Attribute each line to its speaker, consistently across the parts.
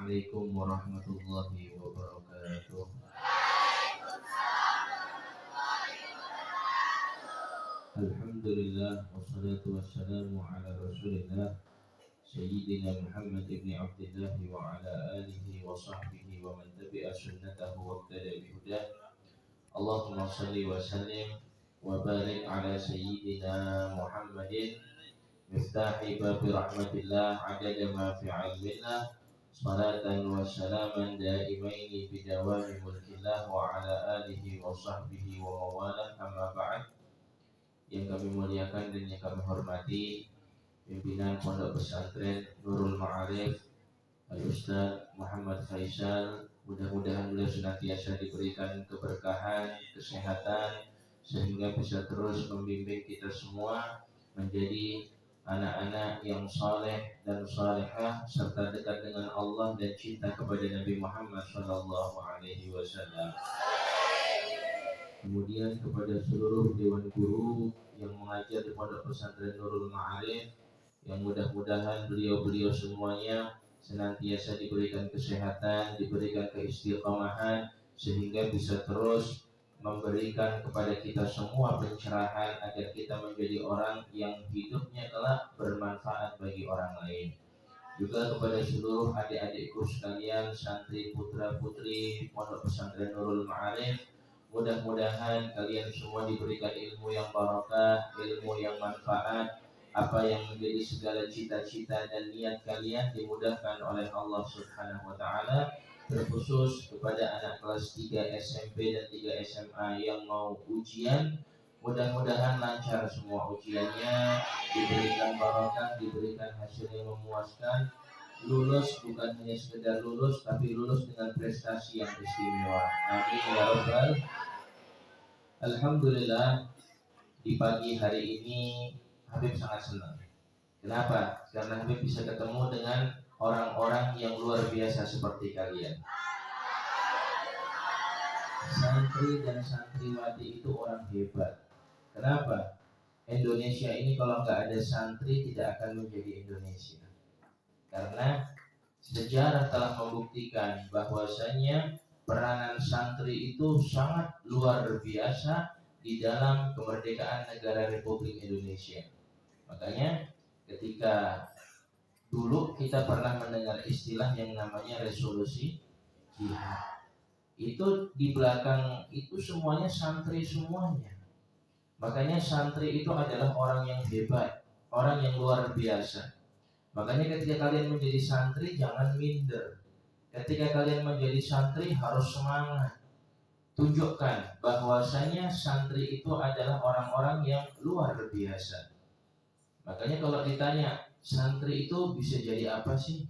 Speaker 1: Assalamualaikum warahmatullahi wabarakatuh. Alhamdulillah wassalatu wassalamu ala Rasulillah Sayyidina Muhammad ibn Abdullah wa ala alihi wa sahbihi wa man tabi'a sunnatahu wa iqtada bihudah. Allahumma salli wa sallim wa barik ala Sayyidina Muhammadin miftahi babi rahmatillah adada ma fi ilmillah salatan wa salaman daimaini bidawami mulkillah wa ala alihi wa sahbihi wa mawalah amma ba'd. Yang kami muliakan dan yang kami hormati pimpinan Pondok Pesantren Nurul Ma'arif Al-Ustaz Muhammad Faisal, mudah-mudahan beliau senantiasa diberikan keberkahan, kesehatan sehingga bisa terus membimbing kita semua menjadi anak-anak yang saleh dan salehah serta dekat dengan Allah dan cinta kepada Nabi Muhammad SAW. Kemudian kepada seluruh dewan guru yang mengajar di Pondok Pesantren Nurul Ma'arif, yang mudah-mudahan beliau-beliau semuanya senantiasa diberikan kesehatan, diberikan keistiqomahan sehingga bisa terus memberikan kepada kita semua pencerahan agar kita menjadi orang yang hidupnya kelak bermanfaat bagi orang lain. Juga kepada seluruh adik-adikku sekalian, santri putra putri Pondok Pesantren Nurul Ma'arif, mudah-mudahan kalian semua diberikan ilmu yang barakah, ilmu yang manfaat. Apa yang menjadi segala cita-cita dan niat kalian dimudahkan oleh Allah Subhanahu wa taala. Terkhusus kepada anak kelas 3 SMP dan 3 SMA yang mau ujian, mudah-mudahan lancar semua ujiannya, diberikan barakah, diberikan hasil yang memuaskan, lulus bukan hanya sekedar lulus tapi lulus dengan prestasi yang istimewa. Amin ya rabbal. Alhamdulillah, di pagi hari ini Habib sangat senang. Kenapa? Karena Habib bisa ketemu dengan orang-orang yang luar biasa seperti kalian. Santri dan santriwati itu orang hebat. Kenapa? Indonesia ini kalau nggak ada santri tidak akan menjadi Indonesia. Karena sejarah telah membuktikan bahwasanya peranan santri itu sangat luar biasa di dalam kemerdekaan negara Republik Indonesia. Makanya ketika dulu kita pernah mendengar istilah yang namanya resolusi jihad. Itu di belakang itu semuanya santri semuanya. Makanya santri itu adalah orang yang hebat, orang yang luar biasa. Makanya ketika kalian menjadi santri jangan minder. Ketika kalian menjadi santri harus semangat. Tunjukkan bahwasanya santri itu adalah orang-orang yang luar biasa. Makanya kalau ditanya santri itu bisa jadi apa sih?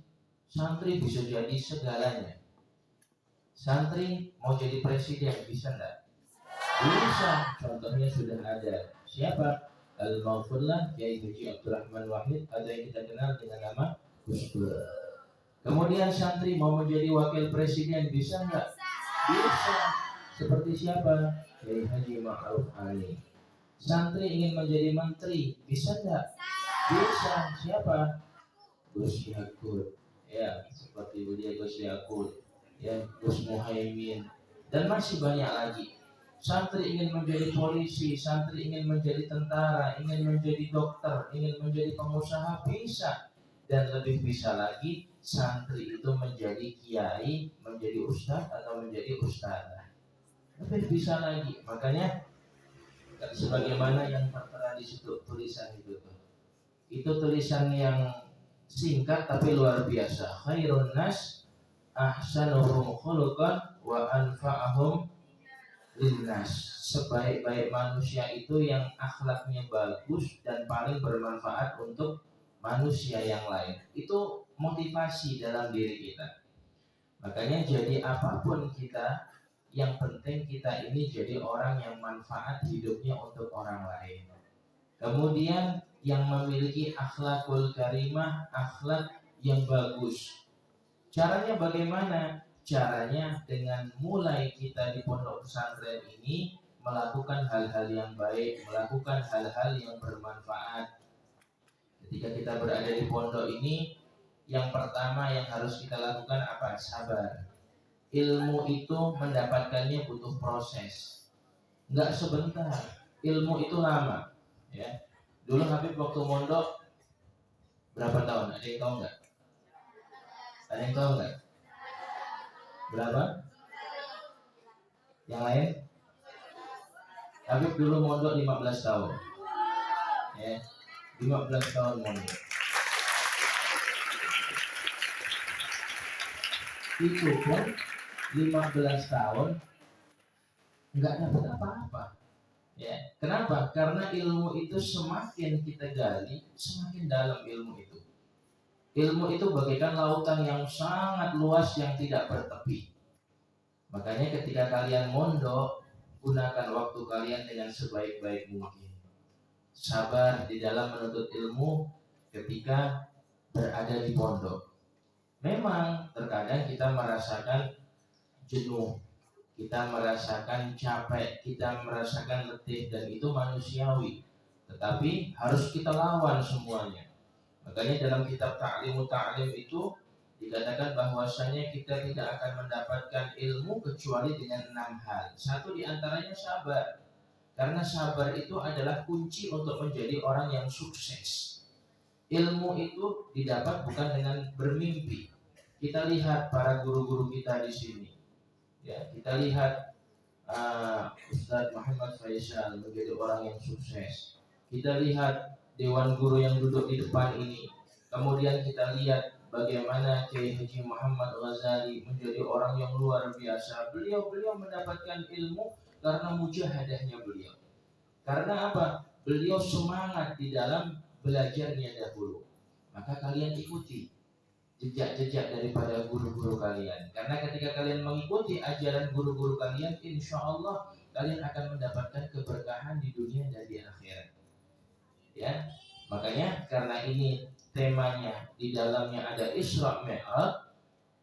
Speaker 1: Santri bisa jadi segalanya. Santri mau jadi presiden bisa enggak? Bisa. Contohnya sudah ada. Siapa? Al-Maghfurlah Kiai Haji Abdurrahman Wahid atau yang kita kenal dengan nama Gus Dur. Kemudian santri mau menjadi wakil presiden bisa enggak? Bisa. Seperti siapa? Kiai Haji Ma'ruf Ali. Santri ingin menjadi menteri bisa enggak? Bisa. Siapa? Gus Yakut. Ya, seperti beliau Gus Yakut, ya, Gus Muhaimin, dan masih banyak lagi. Santri ingin menjadi polisi, santri ingin menjadi tentara, ingin menjadi dokter, ingin menjadi pengusaha, bisa. Dan lebih bisa lagi, santri itu menjadi kiai, menjadi ustadz atau menjadi ustadzah. Lebih bisa lagi. Makanya sebagaimana yang tertera di situ tulisan itu tuh. Itu tulisan yang singkat tapi luar biasa. Khairun nas ahsanuhum khuluqan wa anfa'ahum linnas. Sebaik-baik manusia itu yang akhlaknya bagus dan paling bermanfaat untuk manusia yang lain. Itu motivasi dalam diri kita. Makanya jadi apapun kita, yang penting kita ini jadi orang yang manfaat hidupnya untuk orang lain. Kemudian yang memiliki akhlakul karimah, akhlak yang bagus. Caranya bagaimana? Caranya dengan mulai kita di pondok pesantren ini melakukan hal-hal yang baik, melakukan hal-hal yang bermanfaat. Ketika kita berada di pondok ini, Yang pertama yang harus kita lakukan apa? Sabar. Ilmu itu mendapatkannya butuh proses, nggak sebentar. Ilmu itu lama, ya. Dulu Habib waktu mondok berapa tahun? Ada yang tahu nggak? Ada yang tahu nggak? Berapa? Yang lain? Habib dulu mondok 15 tahun, ya. 15 tahun mondok. Itu pun 15 tahun nggak dapat apa-apa, ya. Kenapa? Karena ilmu itu semakin kita gali, semakin dalam ilmu itu. Ilmu itu bagaikan lautan yang sangat luas yang tidak bertepi. Makanya ketika kalian mondok, gunakan waktu kalian dengan sebaik-baik mungkin. Sabar di dalam menuntut ilmu ketika berada di pondok. Memang terkadang kita merasakan jenuh, kita merasakan capek, kita merasakan letih, dan itu manusiawi. Tetapi harus kita lawan semuanya. Makanya dalam kitab Ta'limu Ta'lim itu dikatakan bahwasanya kita tidak akan mendapatkan ilmu kecuali dengan 6 hal. Satu diantaranya sabar. Karena sabar itu adalah kunci untuk menjadi orang yang sukses. Ilmu itu didapat bukan dengan bermimpi. Kita lihat para guru-guru kita di sini. Ya, kita lihat Ustadz Muhammad Faisal menjadi orang yang sukses. Kita lihat dewan guru yang duduk di depan ini. Kemudian kita lihat bagaimana Kiai Haji Muhammad Ghazali menjadi orang yang luar biasa. Beliau mendapatkan ilmu karena mujahadahnya beliau. Karena apa? Beliau semangat di dalam belajarnya dahulu. Maka kalian ikuti jejak-jejak daripada guru-guru kalian. Karena ketika kalian mengikuti ajaran guru-guru kalian, insya Allah kalian akan mendapatkan keberkahan di dunia dan di akhirat. Ya, makanya karena ini temanya di dalamnya ada Isra Mi'raj.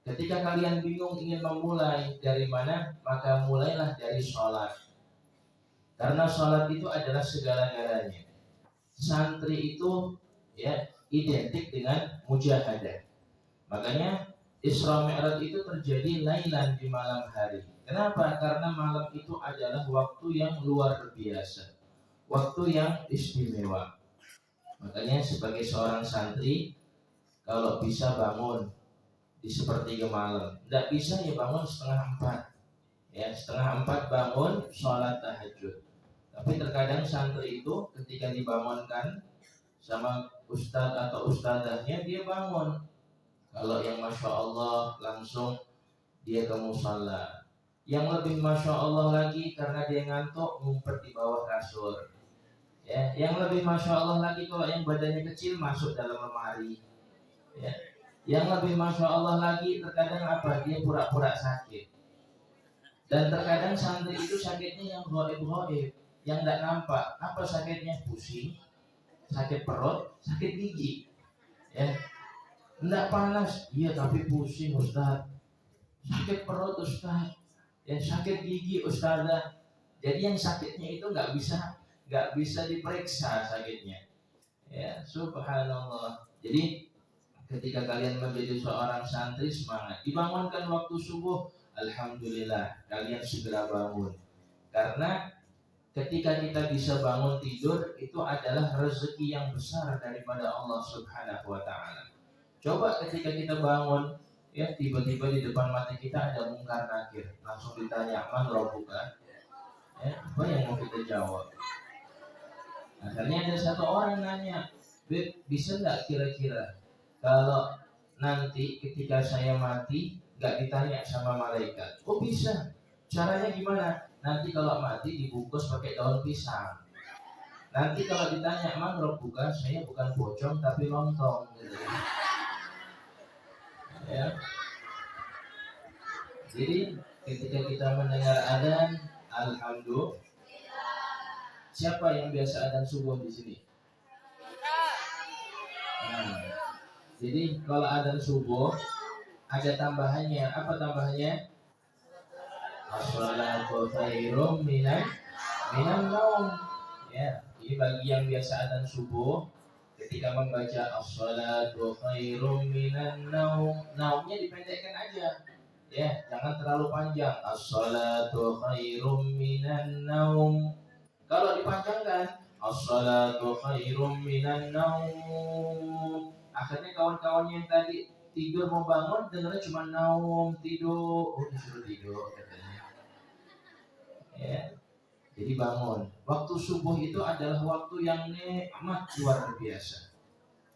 Speaker 1: Ketika kalian bingung ingin memulai dari mana, maka mulailah dari sholat. Karena sholat itu adalah segala-galanya. Santri itu ya identik dengan mujahadah. Makanya Isra Mi'raj itu terjadi lailan di malam hari. Kenapa? Karena malam itu adalah waktu yang luar biasa, waktu yang istimewa. Makanya sebagai seorang santri, kalau bisa bangun di sepertiga malam. Tidak bisa ya bangun 3:30. Ya, 3:30 bangun sholat tahajud. Tapi terkadang santri itu ketika dibangunkan sama ustadz atau ustadzahnya, dia bangun. Kalau yang masya Allah langsung dia ke musala. Yang lebih masya Allah lagi karena dia ngantuk ngumpet di bawah kasur. Ya, yang lebih masya Allah lagi kalau yang badannya kecil masuk dalam lemari. Ya, yang lebih masya Allah lagi terkadang apa? Dia pura-pura sakit. Dan terkadang santri itu sakitnya yang gaib-gaib, yang nggak nampak. Apa sakitnya? Pusing, sakit perut, sakit gigi. Ya, nggak panas, iya tapi pusing Ustaz. Sakit perut Ustaz. Ya, sakit gigi Ustazah. Jadi yang sakitnya itu nggak bisa diperiksa sakitnya. Ya, subhanallah. Jadi ketika kalian menjadi seorang santri, semangat. Dibangunkan waktu subuh, alhamdulillah kalian segera bangun. Karena ketika kita bisa bangun tidur, itu adalah rezeki yang besar daripada Allah Subhanahu wa taala. Coba ketika kita bangun, ya tiba-tiba di depan mata kita ada mungkar nakir, langsung ditanya man rabbuka. Ya, apa yang mau kita jawab? Akhirnya ada satu orang nanya, Beb, bisa nggak kira-kira kalau nanti ketika saya mati nggak ditanya sama malaikat? Oh bisa. Caranya gimana? Nanti kalau mati dibungkus pakai daun pisang. Nanti kalau ditanya man rabbuka, saya bukan pocong tapi lontong. Gitu. Ya. Jadi ketika kita mendengar adzan, alhamdulillah. Siapa yang biasa adzan subuh di sini? Nah, jadi kalau adzan subuh ada tambahannya. Apa tambahannya? As-salatu khairum minan naum. Ya, ini bagi yang biasa adzan subuh, ketika membaca as-salatu khairum minan naum, naumnya dipendekkan aja. Ya, jangan terlalu panjang. As-salatu khairum minan naum. Kalau dipanjangkan, as-salatu khairum minan naum. Akhirnya kawan-kawannya yang tadi tidur mau bangun, dengarnya cuma naum, tidur. Oh, disuruh tidur katanya. Ya, jadi bangun. Waktu subuh itu adalah waktu yang nikmat luar biasa.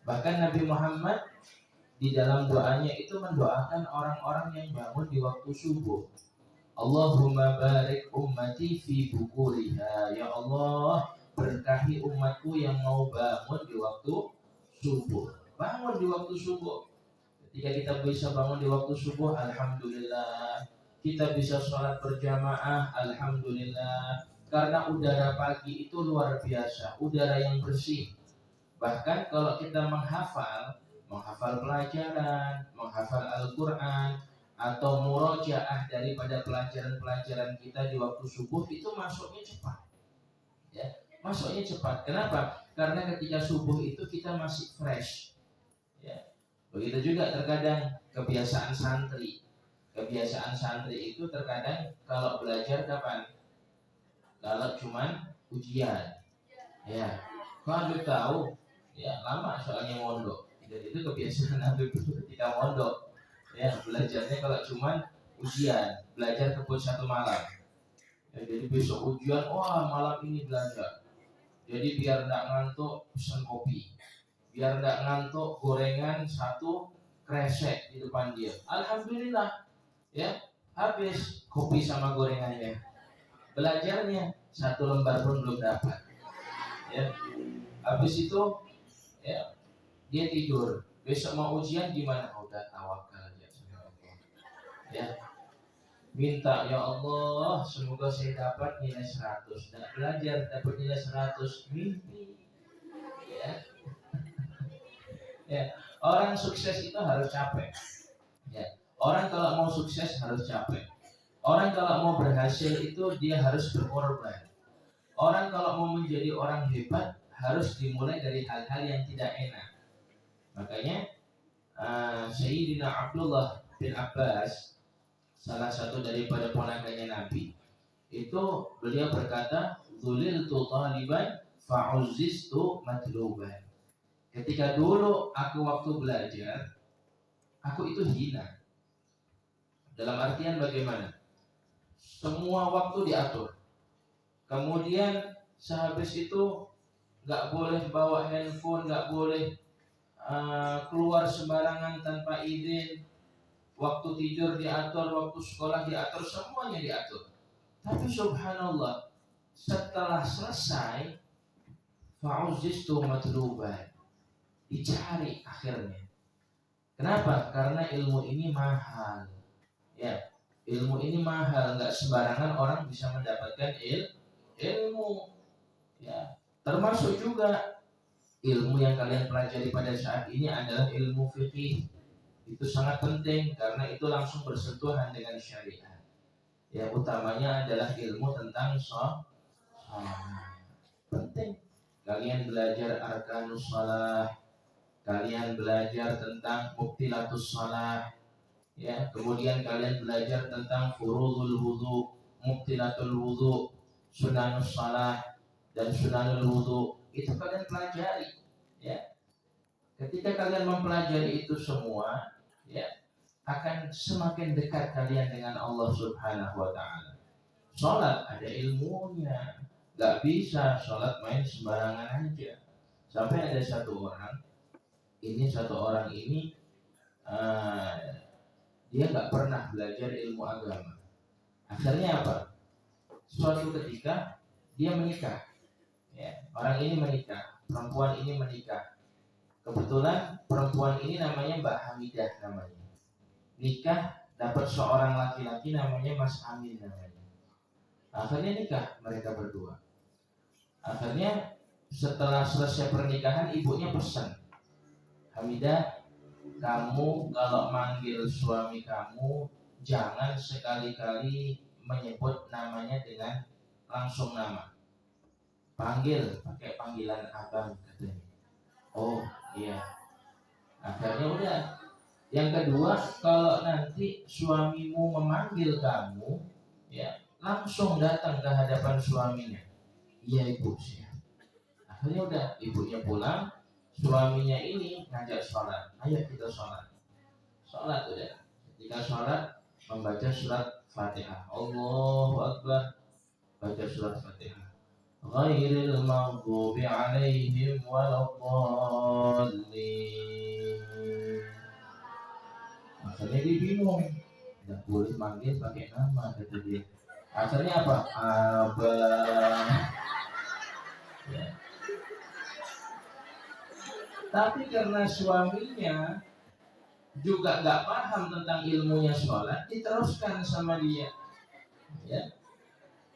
Speaker 1: Bahkan Nabi Muhammad di dalam doanya itu mendoakan orang-orang yang bangun di waktu subuh. Allahumma barik ummati fi bukuriha. Ya Allah, berkahi umatku yang mau bangun di waktu subuh. Bangun di waktu subuh. Ketika kita bisa bangun di waktu subuh, alhamdulillah. Kita bisa sholat berjamaah, alhamdulillah. Karena udara pagi itu luar biasa, udara yang bersih. Bahkan kalau kita menghafal pelajaran, menghafal Al-Quran, atau murojaah daripada pelajaran-pelajaran kita di waktu subuh, itu masuknya cepat. Ya, masuknya cepat. Kenapa? Karena ketika subuh itu kita masih fresh. Ya. Begitu juga terkadang kebiasaan santri. Kebiasaan santri itu terkadang kalau belajar kapan? Kalau cuman ujian. Ya. Kalau tahu, ya lama soalnya mondok. Jadi itu kebiasaan Habib itu ketika mondok. Ya, belajarnya kalau cuman ujian, belajar kebun satu malam. Ya, jadi besok ujian, wah malam ini belajar. Jadi biar tidak ngantuk pesan kopi, biar tidak ngantuk gorengan satu kresek di depan dia. Alhamdulillah, ya habis kopi sama gorengannya. Belajarnya satu lembar pun belum dapat. Ya, habis itu ya dia tidur. Besok mau ujian gimana? Udah tawakal aja sama Allah. Ya, minta ya Allah semoga saya dapat nilai 100. Tidak belajar dapat nilai 100, mimpi. Ya. Ya, orang sukses itu harus capek. Ya, orang kalau mau sukses harus capek. Orang kalau mau berhasil itu dia harus berkorban. Orang kalau mau menjadi orang hebat harus dimulai dari hal-hal yang tidak enak. Makanya Sayyidina Abdullah bin Abbas, salah satu daripada ponakannya Nabi, itu beliau berkata, "Dzuliltu taliban fa'uzziztu matluban." Ketika dulu aku waktu belajar, aku itu hina. Dalam artian bagaimana? Semua waktu diatur. Kemudian sehabis itu nggak boleh bawa handphone, nggak boleh keluar sembarangan tanpa izin. Waktu tidur diatur, waktu sekolah diatur, semuanya diatur. Tapi subhanallah, setelah selesai, fa'uzziztu matluban, dicari akhirnya. Kenapa? Karena ilmu ini mahal. Ya, ilmu ini mahal, nggak sembarangan orang bisa mendapatkan ilmu. Ya, termasuk juga ilmu yang kalian pelajari pada saat ini adalah ilmu fikih. Itu sangat penting karena itu langsung bersentuhan dengan syariat. Ya, utamanya adalah ilmu tentang sholat. Penting. Kalian belajar arkanus shalah, kalian belajar tentang mubtilatus shalah, ya, kemudian kalian belajar tentang furudul wudu, mubtilatul wudu, sunanus shalah dan sunanul wudu. Itu kalian pelajari, ya. Ketika kalian mempelajari itu semua, ya, akan semakin dekat kalian dengan Allah Subhanahu wa taala. Salat ada ilmunya. Gak bisa sholat main sembarangan aja. Sampai ada satu orang ini dia gak pernah belajar ilmu agama. Akhirnya apa? Suatu ketika dia menikah. Ya, orang ini menikah, perempuan ini menikah. Kebetulan perempuan ini namanya Mbak Hamidah namanya. Nikah dapat seorang laki-laki namanya Mas Amin namanya. Akhirnya nikah mereka berdua. Akhirnya setelah selesai pernikahan ibunya pesan, Hamidah, kamu kalau manggil suami kamu jangan sekali-kali menyebut namanya dengan langsung nama. Panggil pakai panggilan abang katanya. Oh iya, akhirnya udah. Yang kedua, kalau nanti suamimu memanggil kamu, ya langsung datang ke hadapan suaminya. Iya ibu siap. Akhirnya udah, ibunya pulang, suaminya ini ngajak sholat. Ayo kita sholat. Sholat udah. Ketika sholat membaca surat Fatihah. Allahu Akbar. Baca surat Fatihah. Ghairil maghdubi alaihim waladdallin. Akhirnya dia bingung. Tidak boleh manggil pakai nama kata dia. Akhirnya apa? Abang. Ya. Tapi karena suaminya juga nggak paham tentang ilmunya sholat, diteruskan sama dia, ya,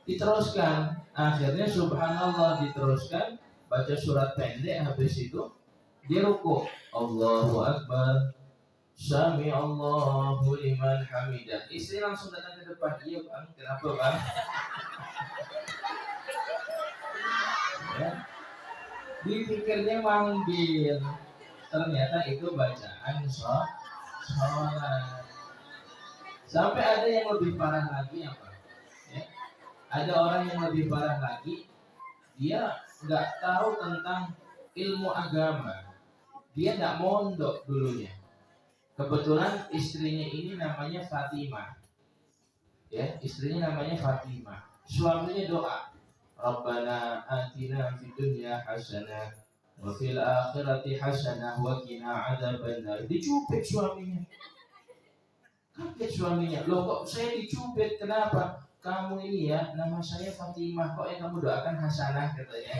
Speaker 1: diteruskan. Akhirnya subhanallah diteruskan, baca surat pendek, habis itu dia ruku, Allahu Akbar, Sami Allahu liman hamidah. Istri langsung datang ke depan, iya bang, kenapa bang? Ya. Dipikirnya manggil, ternyata itu bacaan sholat. Sampai ada yang lebih parah lagi apa? Ya. Ada orang yang lebih parah lagi, dia nggak tahu tentang ilmu agama, dia nggak mondok dulunya. Kebetulan istrinya ini namanya Fatimah, ya istrinya namanya Fatimah. Suaminya doa, Rabbana atina fid dunya hasanah wa fil akhirati hasanah wa qina adzabannar. Dicubit suaminya. Kaget suaminya, loh kok saya dicubit, kenapa? Kamu ini ya, nama saya Fatimah, kok yang kamu doakan hasanah katanya.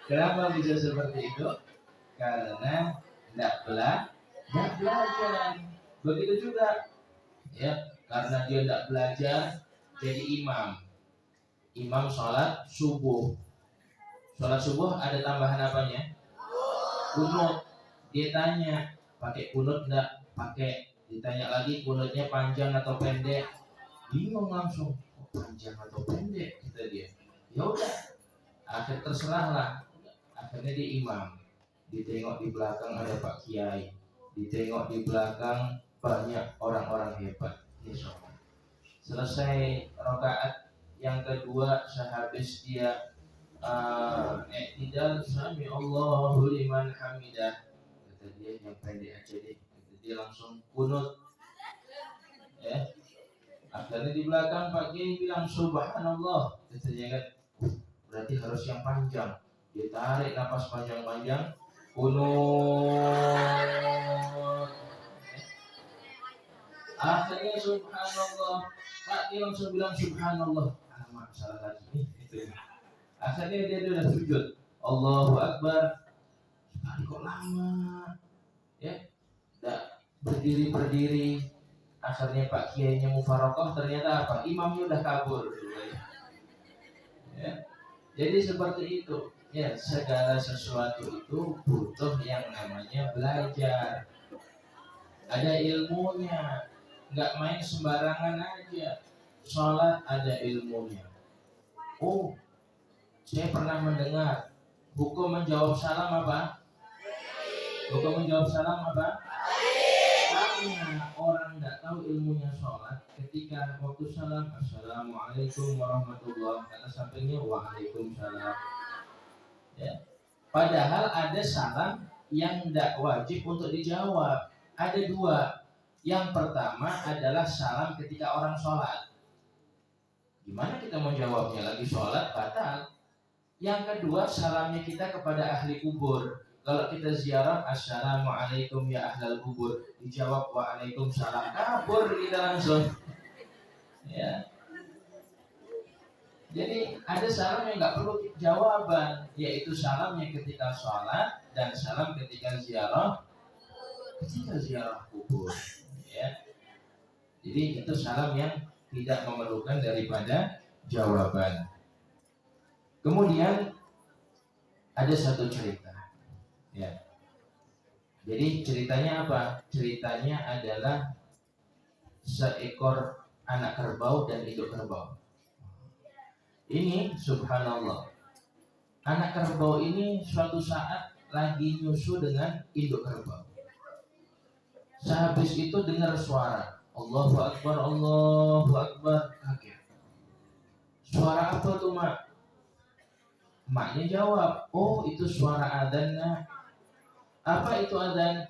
Speaker 1: Kenapa bisa seperti itu? Karena tidak belajar. Begitu juga, ya, karena dia tidak belajar, jadi imam sholat subuh. Sholat subuh ada tambahan apanya? Kunut. Dia tanya, pakai kunut enggak? Pakai. Ditanya lagi kunutnya panjang atau pendek? Bingung langsung, panjang atau pendek? Kata dia. Ya udah, akhir terserahlah. Akhirnya dia imam. Ditengok di belakang ada Pak Kiai. Ditengok di belakang banyak orang-orang hebat. Selesai rakaat yang kedua, sehabis dia tidak sami Allahu liman hamidah, kata dia yang pendek aja deh, kata dia langsung kunut, ya. Akhirnya di belakang Pak Kiai bilang subhanallah, katanya kan, berarti harus yang panjang. Dia tarik nafas panjang-panjang, kunut. Akhirnya subhanallah, Pak Kiai langsung bilang subhanallah. Alamak, salah lagi nih. Akhirnya dia sudah sujud, Allahu Akbar. Kok lama, ya, tidak berdiri. Akhirnya Pak Kiainya mufarokoh, ternyata apa? Imamnya udah kabur. Ya. Jadi seperti itu. Ya, segala sesuatu itu butuh yang namanya belajar. Ada ilmunya, nggak main sembarangan aja. Sholat ada ilmunya. Oh, saya pernah mendengar hukum menjawab salam apa? Hukum menjawab salam apa? Karena orang tidak tahu ilmunya sholat, ketika waktu salam, assalamualaikum warahmatullahi, kata sampingnya waalaikumsalam. Ya. Padahal ada salam yang tidak wajib untuk dijawab. Ada dua. Yang pertama adalah salam ketika orang sholat. Gimana kita mau jawabnya, lagi sholat batal. Yang kedua, salamnya kita kepada ahli kubur. Kalau kita ziarah, assalamualaikum ya ahlal kubur, dijawab waalaikumsalam, kabur kita langsung. Ya. Jadi ada salam yang nggak perlu jawaban, yaitu salamnya ketika sholat dan salam ketika ziarah kubur. Ya. Jadi itu salam yang tidak memerlukan daripada jawaban. Kemudian ada satu cerita, ya. Jadi ceritanya apa? Ceritanya adalah seekor anak kerbau dan induk kerbau. Ini subhanallah. Anak kerbau ini suatu saat lagi nyusu dengan induk kerbau. Sehabis itu dengar suara, Allahu Akbar, Allahu Akbar, kaget. Suara apa tuh, Mak? Maknya jawab, oh itu suara adzan, Nak. Apa itu adzan?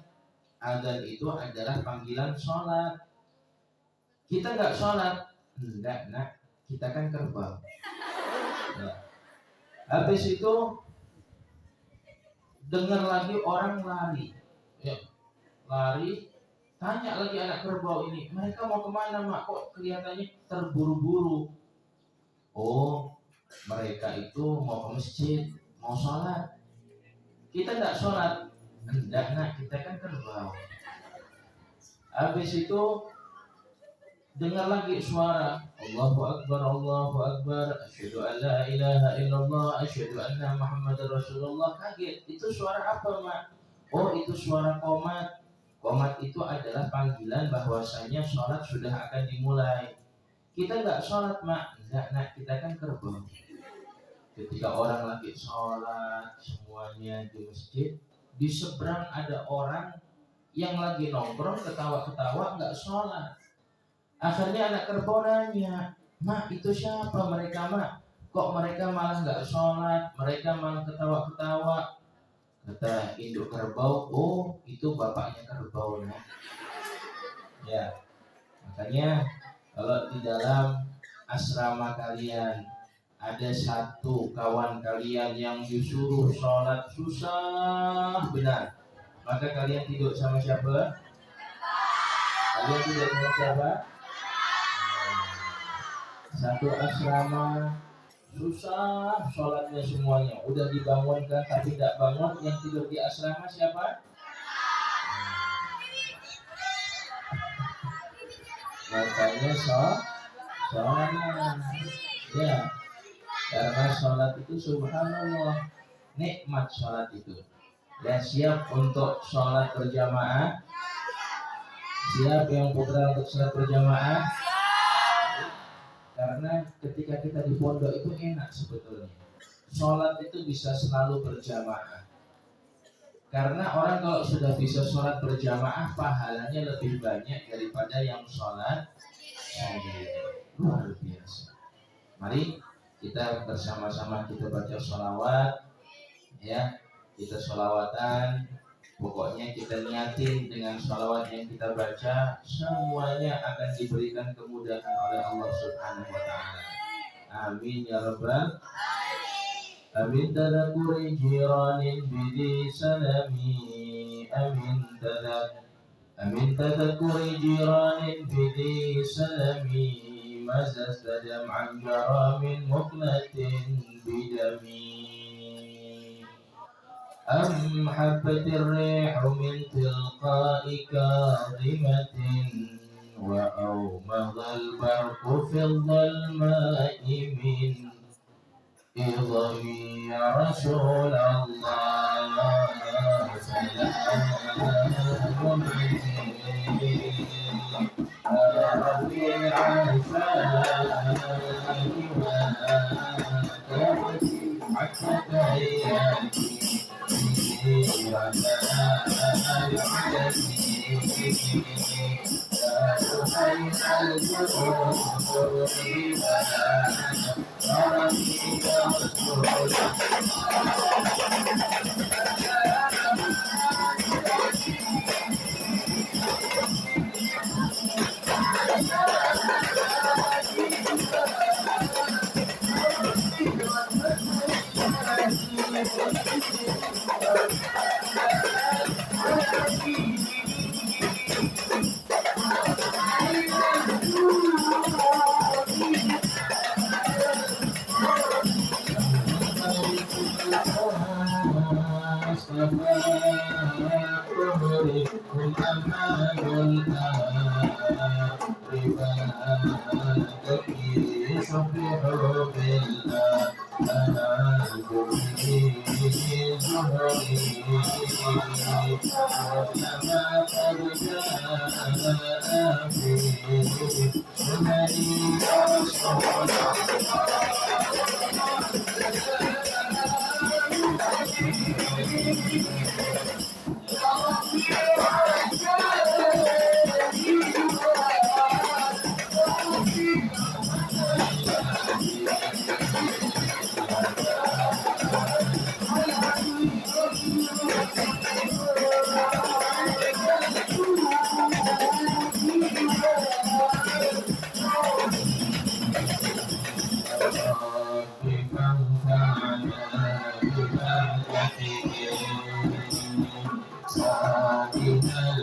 Speaker 1: Adzan itu adalah panggilan sholat. Kita nggak sholat? Enggak, Nak, kita kan kerbau. Ya. Habis itu dengar lagi orang lari, ya, lari. Tanya lagi anak kerbau ini, mereka mau kemana, Mak? Kok kelihatannya terburu-buru? Oh, mereka itu mau ke masjid, mau sholat. Kita tidak sholat. Enggak, Nak, kita kan kerbau. Habis itu dengar lagi suara, Allahu Akbar, Allahu Akbar, asyhadu an la ilaha illallah, asyhadu anna Muhammadar Rasulullah. Kaget, itu suara apa, Mak? Oh, itu suara qomat. Qomat itu adalah panggilan bahwasanya sholat sudah akan dimulai. Kita nggak sholat, Mak. Enggak, Nak, kita kan kerbau. Ketika orang lagi sholat semuanya di masjid, di seberang ada orang yang lagi nongkrong ketawa-ketawa nggak sholat. Akhirnya anak kerbau nanya, Mak, itu siapa mereka, Mak? Kok mereka malah nggak sholat, mereka malah ketawa-ketawa? Kata induk kerbau, oh itu bapaknya kerbau, Nak. Ya, makanya kalau di dalam asrama kalian ada satu kawan kalian yang disuruh sholat susah benar, maka kalian tidur sama siapa? Kalian tidur sama siapa? Satu asrama susah sholatnya semuanya, udah dibangunkan tapi tidak bangun. Yang tidur di asrama siapa? Makanya sholat ya, karena sholat itu subhanallah, nikmat sholat itu. Ya, siap untuk sholat berjamaah? Siap yang putra untuk sholat berjamaah? Karena ketika kita di pondok itu enak sebetulnya. Sholat itu bisa selalu berjamaah. Karena orang kalau sudah bisa sholat berjamaah, pahalanya lebih banyak daripada yang sholat sendiri. Luar biasa. Mari kita bersama-sama kita baca sholawat, ya. Kita sholawatan. Pokoknya kita niatin dengan sholawat yang kita baca, semuanya akan diberikan kemudahan oleh Allah Subhanahu wa Ta'ala. Amin ya Rabbal. Amin tadakuri jiranin bidi salami. Amin tadakuri jiranin bidi salami. Mazas jam'an jaramin muqnatin bidami. أم حبت الريح من تلقاء كاظمة وأومض البرق في الظلماء من إظمي يا رسول الله سلام رفيع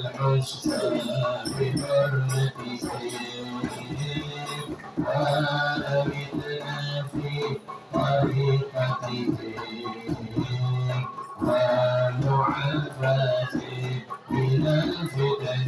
Speaker 1: الحسنى بحرمته وأمتنا في طريقته والمعافاة من الفتن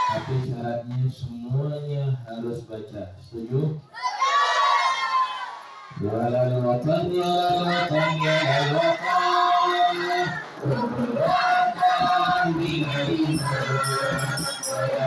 Speaker 1: Tapi syaratnya semuanya harus baca. Setuju? Walal watan ya watan ya watan binaina wa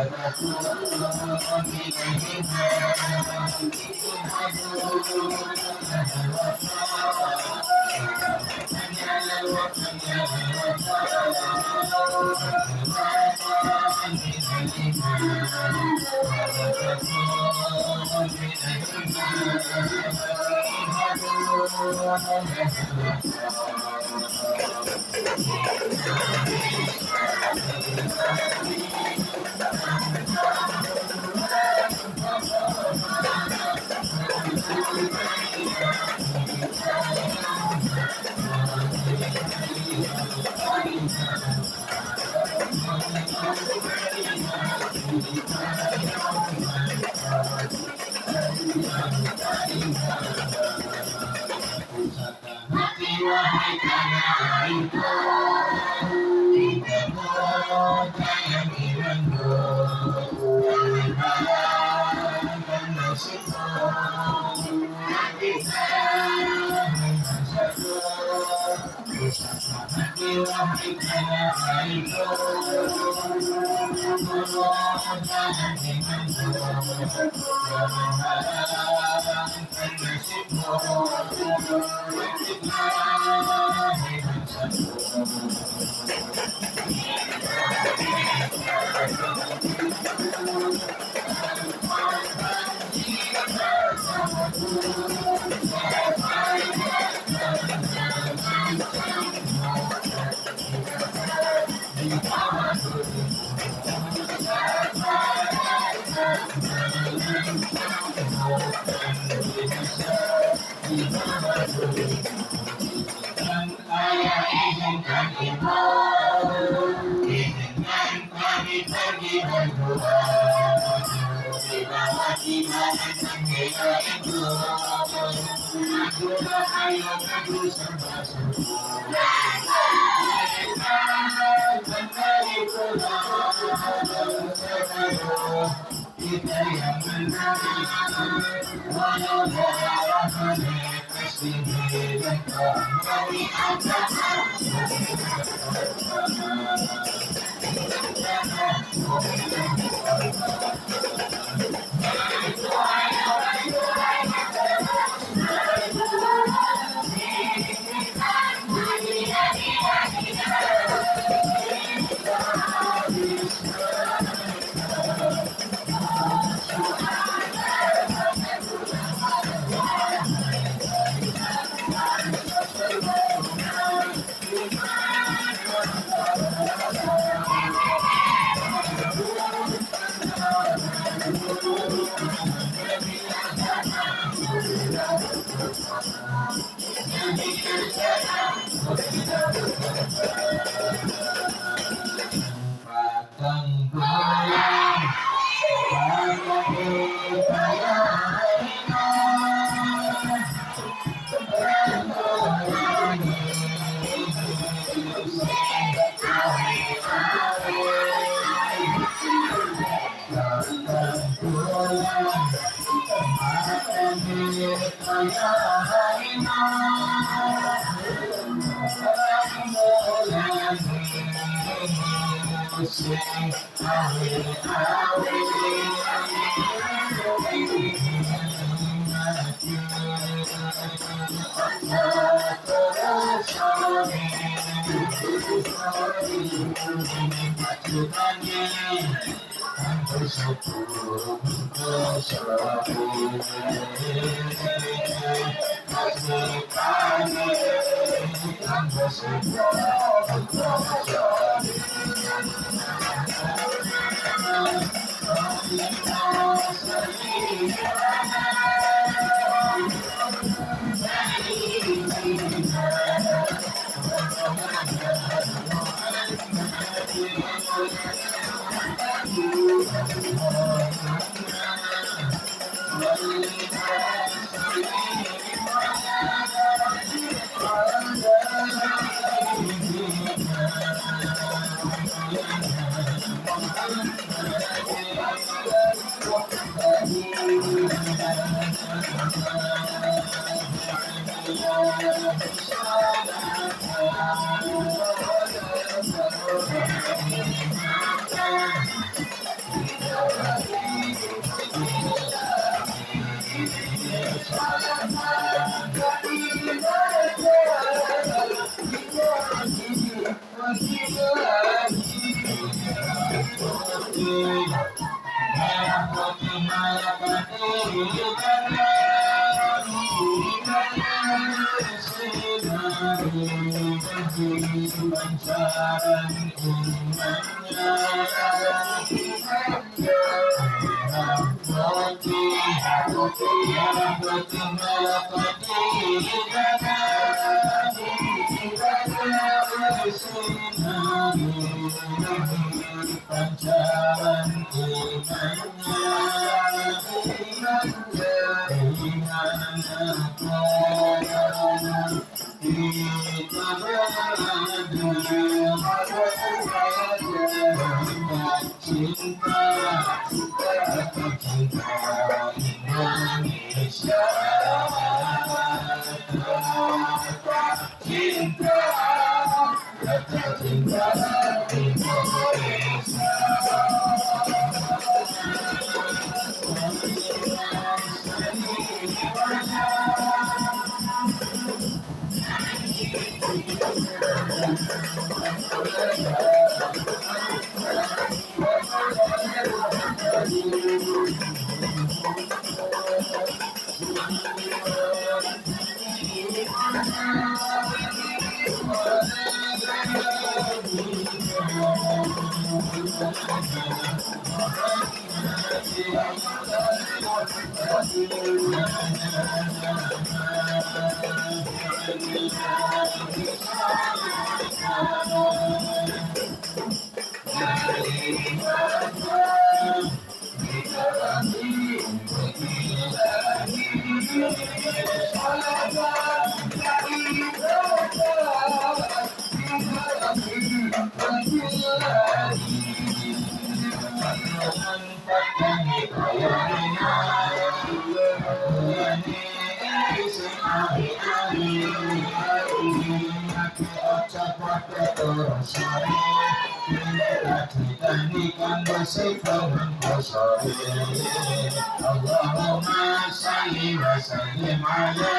Speaker 2: Allahumma salli wa sallim ala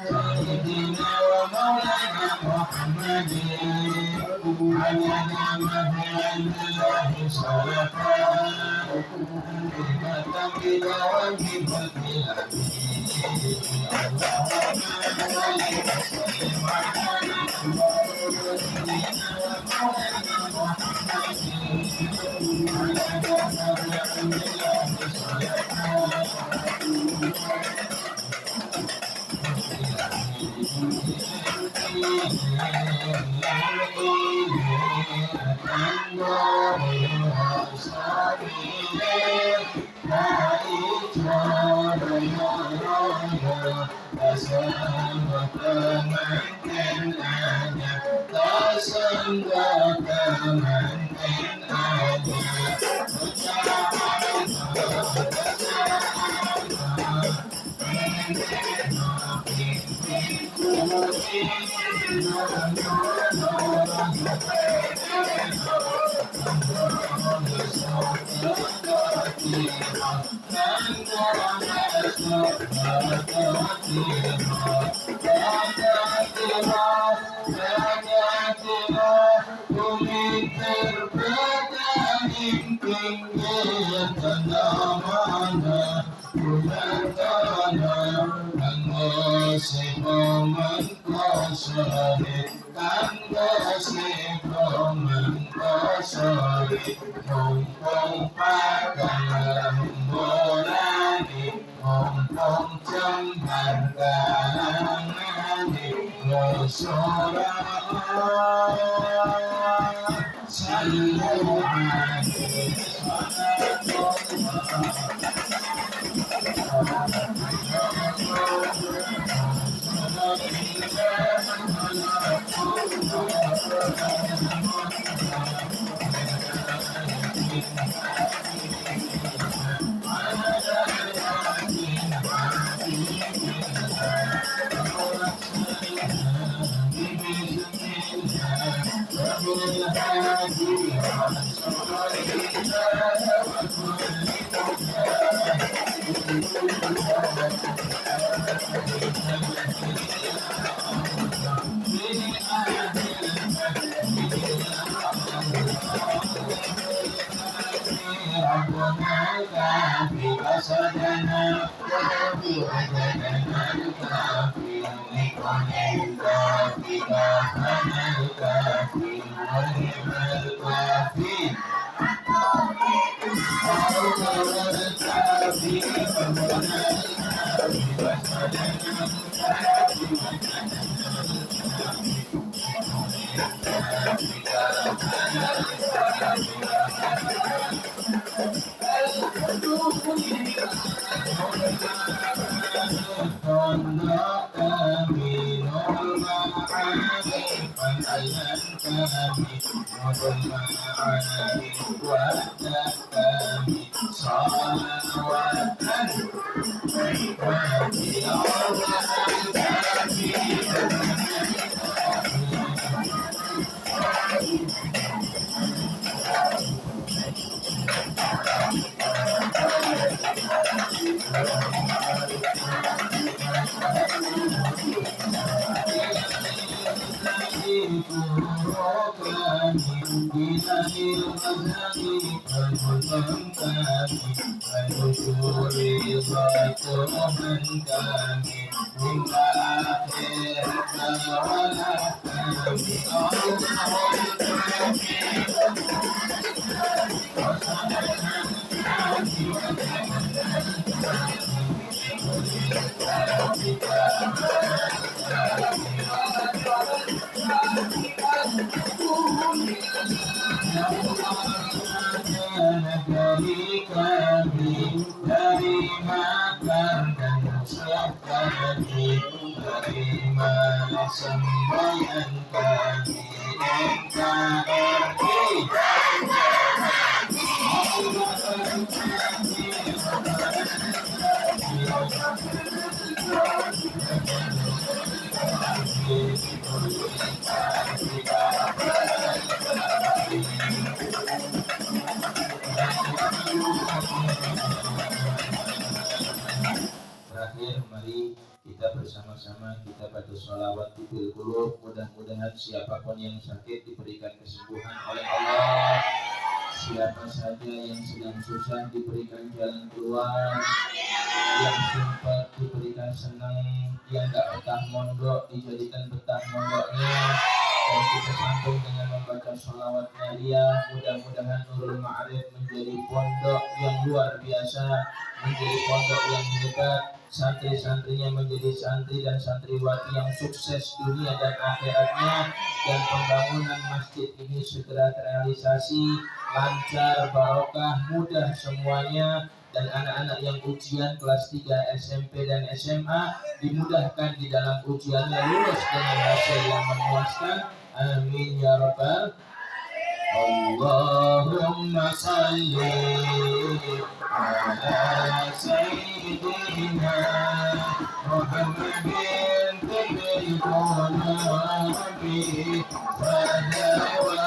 Speaker 2: sayyidina wa maulana Muhammadin ala nabiyyi Allahi sallallahu Dari kami, dari makan dan sekali, dari mana semboyan kami, NKRI.
Speaker 1: Terakhir, mari kita bersama-sama kita baca sholawat tibil qulub. Mudah-mudahan siapapun yang sakit diberikan kesembuhan oleh Allah. Siapa saja yang sedang susah diberikan jalan keluar, yang sempat diberikan senang, yang gak betah mondok dijadikan betah mondoknya. Dan kita sambung dengan membaca sholawat Nariyah. Mudah-mudahan Nurul Ma'arif menjadi pondok yang luar biasa, menjadi pondok yang hebat, santri-santrinya menjadi santri dan santriwati yang sukses dunia dan akhiratnya, dan pembangunan masjid ini segera terrealisasi, lancar, barokah, mudah semuanya, dan anak-anak yang ujian kelas 3 SMP dan SMA dimudahkan di dalam ujiannya, lulus dengan hasil yang memuaskan. Amin ya rabbal. Allahumma salli ala sayyidina Muhammadin bil qulubi wa dawaiha wa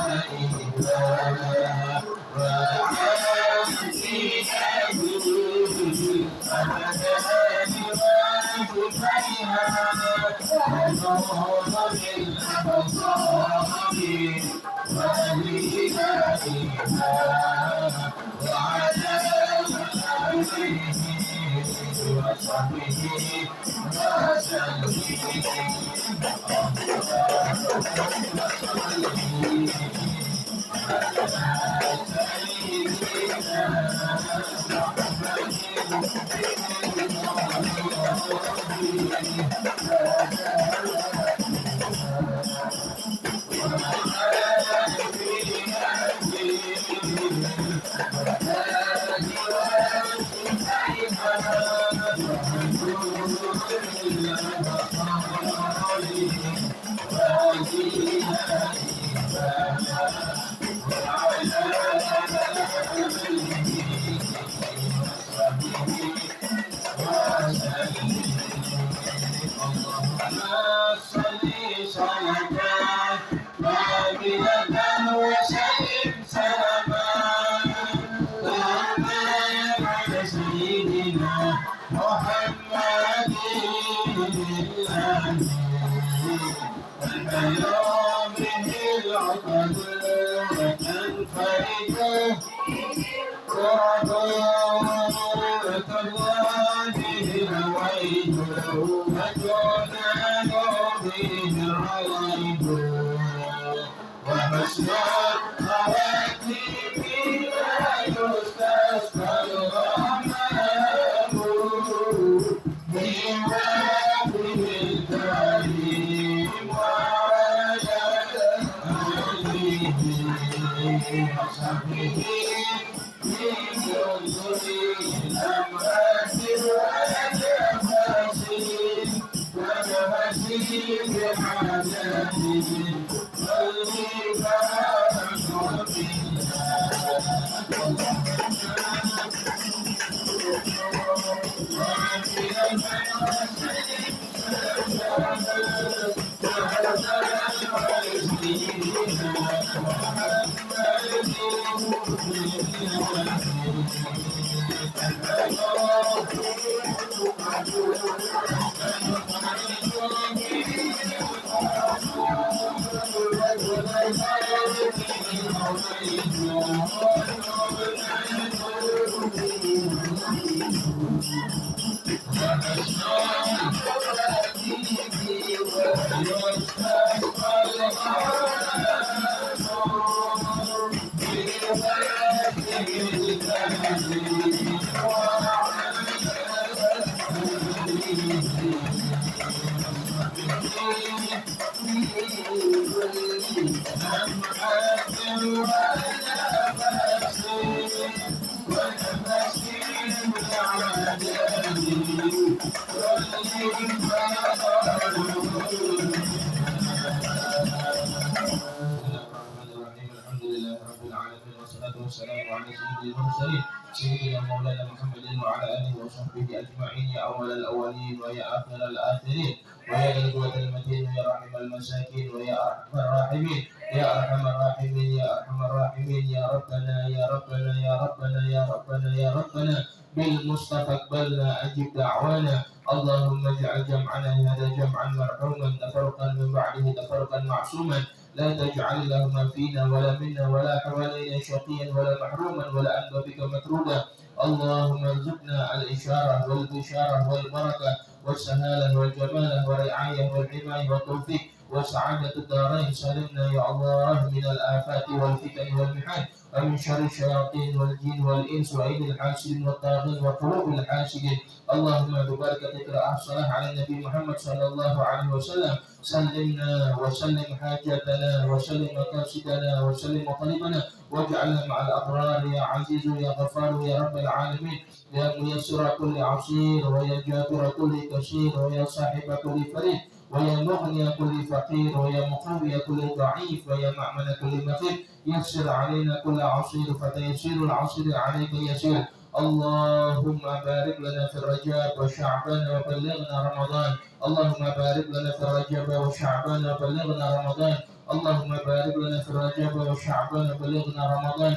Speaker 1: والسلام على سيد المرسلين سيدنا مولانا محمد وعلى اله وصحبه اجمعين يا اول الاولين ويا اخر الاخرين ويا ذا القوة المتين ويا رحم المساكين ويا ارحم الراحمين يا ارحم الراحمين يا ارحم الراحمين يا ربنا يا ربنا يا ربنا يا ربنا يا ربنا بالمصطفى اقبلنا اجب دعوانا اللهم اجعل جمعنا هذا جمعا مرحوما تفرقا من بعده تفرقا معصوما لا تجعل اللهم فينا ولا منا ولا حوالينا شقيا ولا محروما ولا أنت بك مطرودا اللهم ارزقنا الإشارة والبشارة والبركة والسهالة والجمالة والرعاية والحماية والتوفيق وسعادة الدارين سلمنا يا الله من الآفات والفتن والمحن ومن شر الشياطين والجن والإنس وأيدي الحاسدين والطاغين وقلوب الحاسدين اللهم ببركة اقرأ الصلاة على النبي محمد صلى الله عليه وسلم سلمنا وسلم حاجتنا وسلم مقاصدنا وسلم مطالبنا واجعلنا مع الأبرار يا عزيز يا غفار يا رب العالمين يا ميسر كل عسير ويا جابر كل كثير ويا صاحب كل فريد ويا مغني كل فقير ويا مقوي كل ضعيف ويا مأمن كل مخيف يسر علينا كل عسير فتيسير العسير عليك يسير اللهم بارك لنا في الرجاب وشعبان وبلغنا رمضان اللهم بارك لنا في الرجب وشعبان وبلغنا رمضان اللهم بارك لنا في الرجب وشعبان وبلغنا رمضان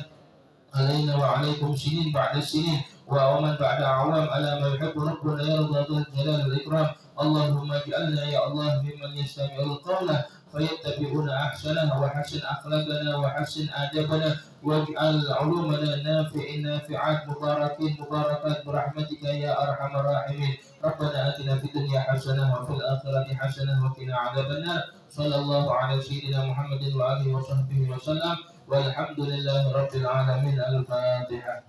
Speaker 1: علينا وعليكم سنين بعد سنين ومن بعد أعوام على ما يحب ربنا يرضى ذو الجلال والإكرام اللهم اجعلنا يا الله ممن يستمع القول فيتبعون أحسنه وحسن أخلاقنا وحسن آدابنا واجعل علومنا نافعات مباركين مباركات برحمتك يا أرحم الراحمين ربنا آتنا في الدنيا حسنة وفي الآخرة حسنة وقنا عذاب النار صلى الله على سيدنا محمد وآله وصحبه وسلم والحمد لله رب العالمين. الفاتحة.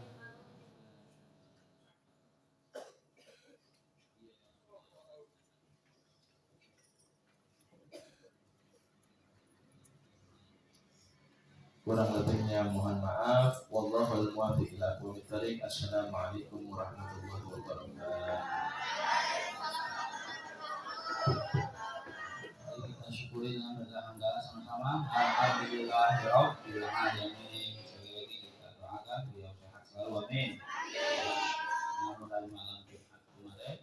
Speaker 1: Kurang lebihnya mohon maaf. Wallahul muwaffiq ila aqwamit thoriq. Assalamualaikum warahmatullahi wabarakatuh. Mari kita syukuri dengan berhamdalah sama-sama. Alhamdulillahirabbil alamin. Sekali lagi kita doakan beliau sehat selalu. Amin.